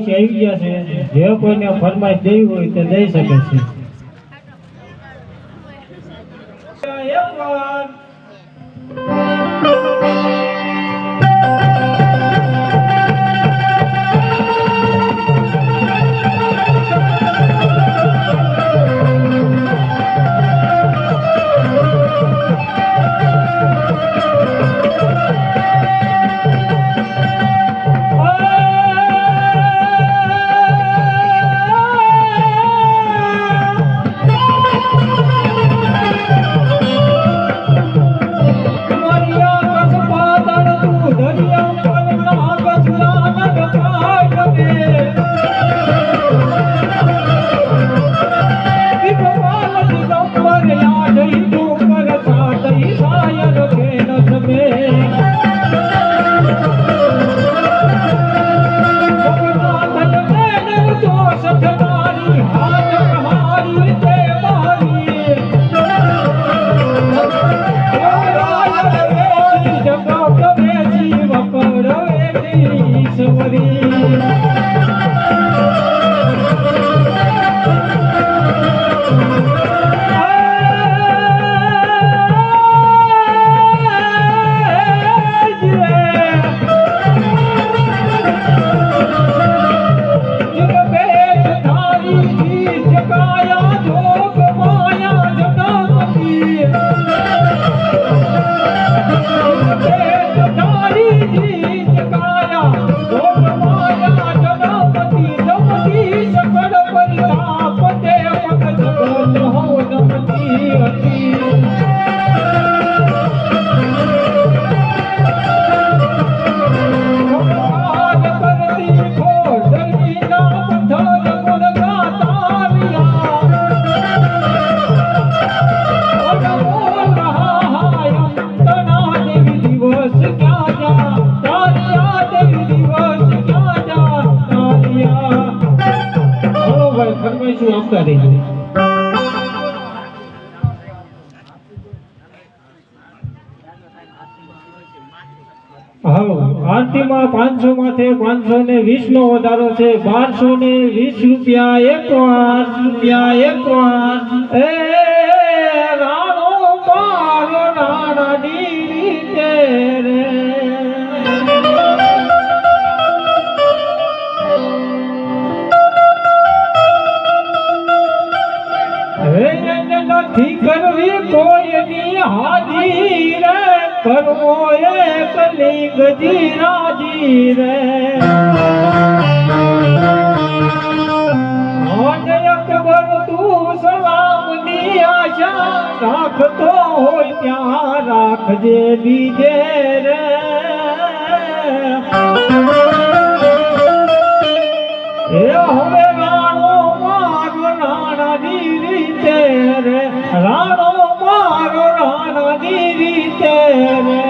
ફરમાઈશ આવી ગયા છે, જે કોઈને ફરમાઈશ દેવી હોય તે દઈ શકે છે. આરતીમાં 500 માથે 520 નો વધારો છે. 1220 રૂપિયા એકવાર એ રાણો મારો રાણાની રીતે રે. નથી કરવી કોઈની હાજી રે, કરવો એક લિંગજી રાજી રે. અકબર તું સલામની આશા રાખતો હોય ત્યાં રાખજે બીજે રે. એ હવે રાણો મારો રાણાની રીતે રે, રાણો મારો રાણાની રીતે રે.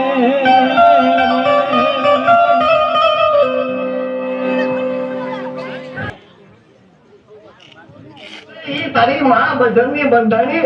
તારી માં બજરની બંધાણી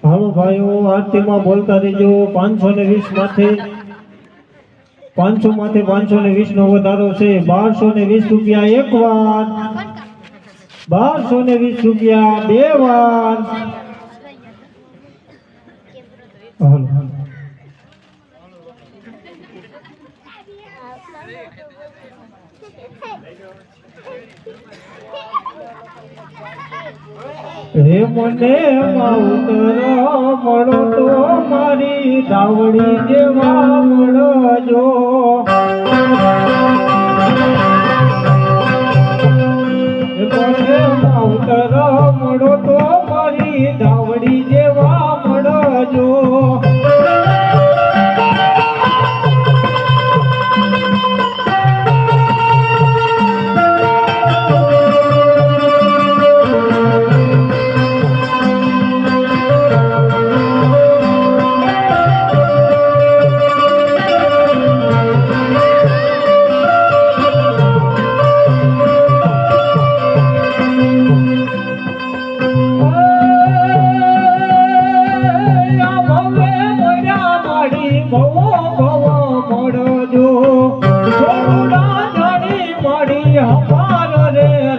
હાલો ભાઈઓ આરતીમાં બોલતા રહેજો 520 માથે 500 માથે 520 નો વધારો છે 1220 રૂપિયા એક વાર 1220 રૂપિયા બે વાર હાલો હે મને માવતર મળો તો મારી દાવડી જેવા મળજો હે મને માવતર મળો તો મારી દાવડી જેવા મળજો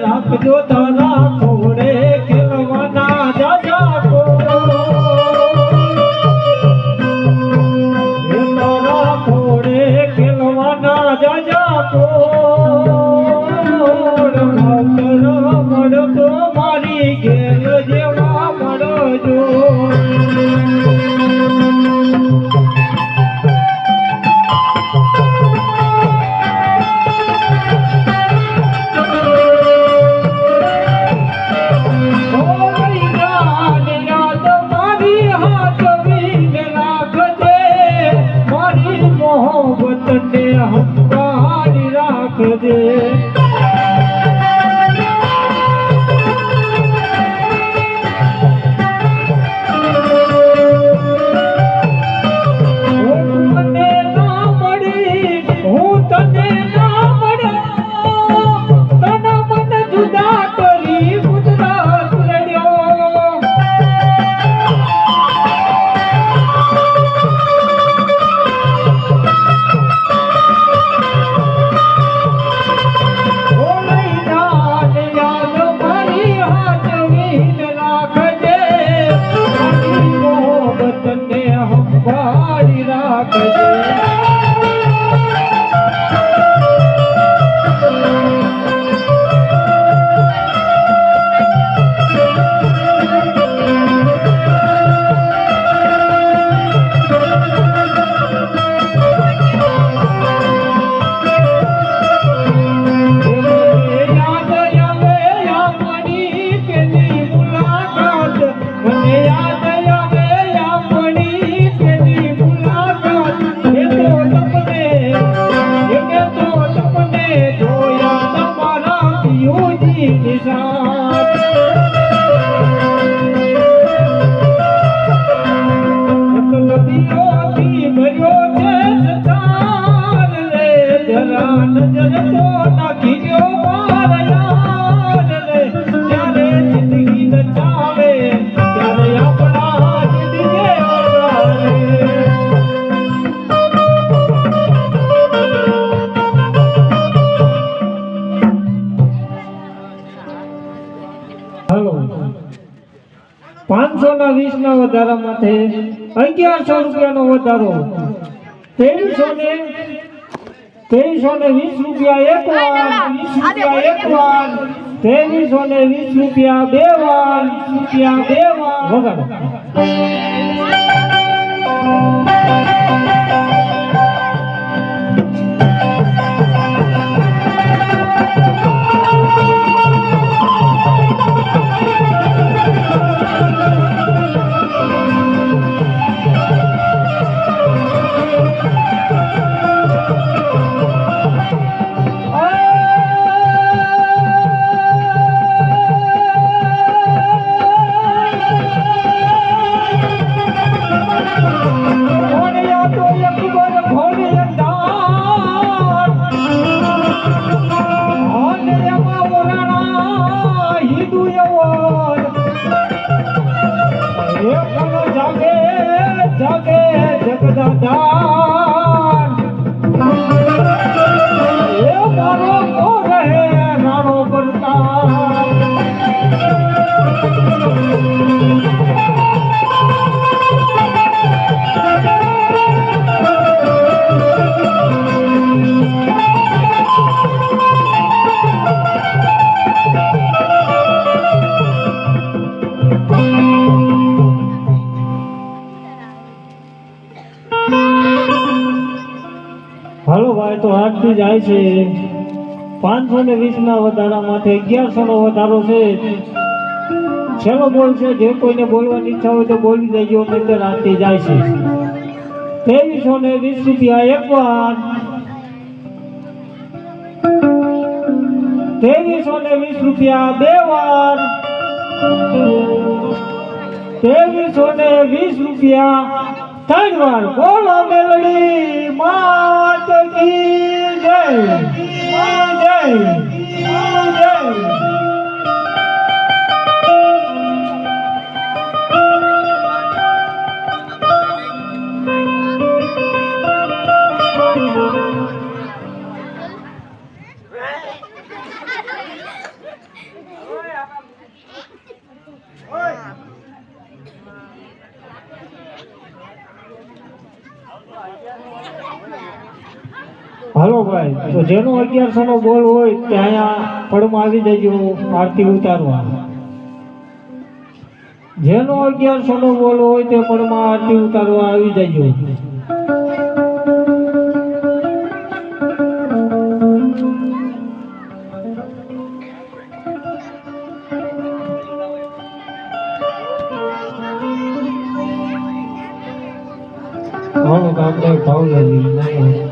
રાખજો તારા ખોડે ખેલવાના જાજા કો તારા ખોડે ખેલવાના જાજા કો મળતો મારી ઘેર જેવા મળજો મોહબ્બતને હંકારી રાખજે મને ના મળી હું તને ના મળ્યો તને મને જુદા કરી ગુજરાત રડ્યો હંભાળી રાખજે હાલો 520 ના વધારા માટે 1100 રૂપિયાનો વધારો 2320 રૂપિયા એક વાર 20 રૂપિયા એક વાર 2320 રૂપિયા બે વાર વગાડો તો આઠથી જાય છે 520 ના વધારા માથે 1100 નો વધારો છે છેલ્લો બોલ છે જે કોઈને બોલવાની ઈચ્છા હોય તો બોલી દેજો નહીંતર આઠથી જાય છે 2320 રૂપિયા એકવાર 2320 રૂપિયા બે વાર 2320 રૂપિયા ત્રણ વાર બોલો મેલડી માત કી જય જય જય હાલો ભાઈ તો જેનો 1100 નો બોલ હોય તે અહીંયા પડમાં આવી જજો આરતી ઉતારવા જેનો 1100 નો બોલ હોય તે પડમાં આરતી ઉતારવા આવી જજો આપણે ભાવ લઈ